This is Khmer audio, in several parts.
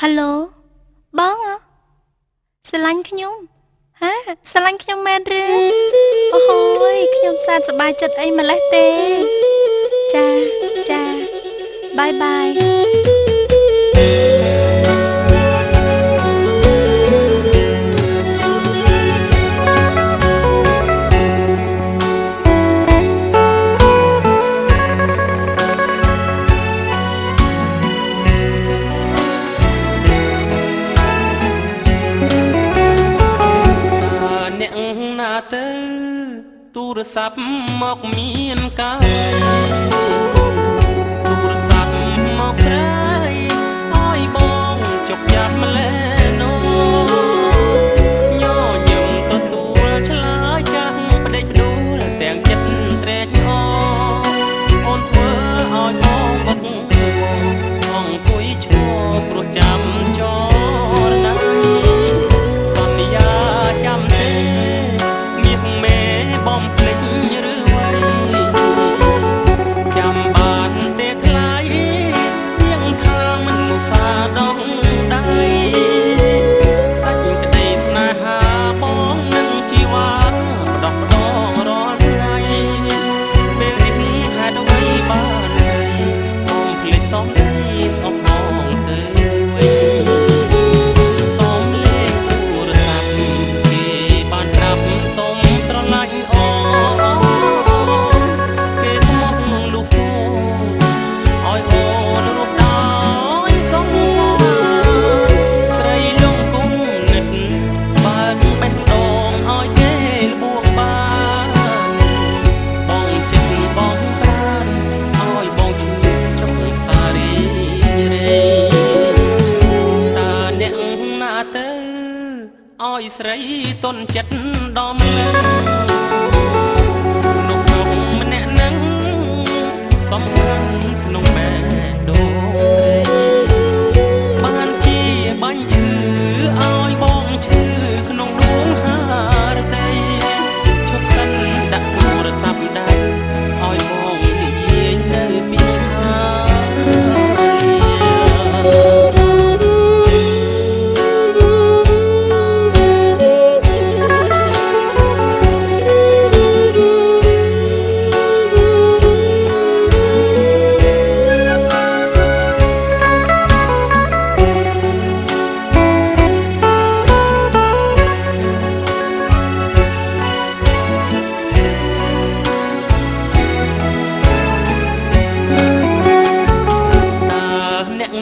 Hello បងស្រឡាញ់ខ្ញុំហាស្រឡាញ់ខ្ញុំមែនឬអូហូយខ្ញុំសាទសប្បាយចិត្តអីម្លេះទេចាចាបាយបាយទៅទូរស័ព្ទមកមានកាយទូរស័ព្ទមកស្រីឲ្យបងចុកចាប់ម្លេះនោះញញឹមទទួលឆ្លើយចាស់ផ្ដេចផ្ដួលទាំងចិត្តត្រេកអរអូនធ្វើឲ្យបងបុកអង្គុយឈរព្រោះចាំចរណៃសន្យាចាំទេបំភ្លេចឬអ្វីចាំបានទេថ្លៃយ៉ាងថាមិនឧស្សាហ៍ដងដៃសាច់ក្តីស្នេហាបងនឹងជីវ៉ាបដោះដងរាល់ថ្ងៃពេលនេះហេតុអ្វីបានស្រីបំភ្លេចសំដីស្អប់បងទៅវិញសំលេងទូរស័ព្ទគេបានប្រាប់សុំស្រឡាញ់ឲ្យស្រីតន់ចិត្តដំណឹងនុកក្នុងម្នាក់នឹងសំខាន់ក្នុងបេះដូងស្រីបានជាបាញ់ឈឺឲ្យបងឈឺក្នុងដួងហារតីឈប់សិនដាក់ទូរស័ព្ទដៃឲ្យបងនិយាយនៅពីខា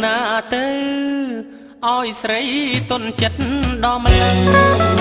ណាទៅឲ្យស្រីតន់ចិត្តដល់ម្លឹង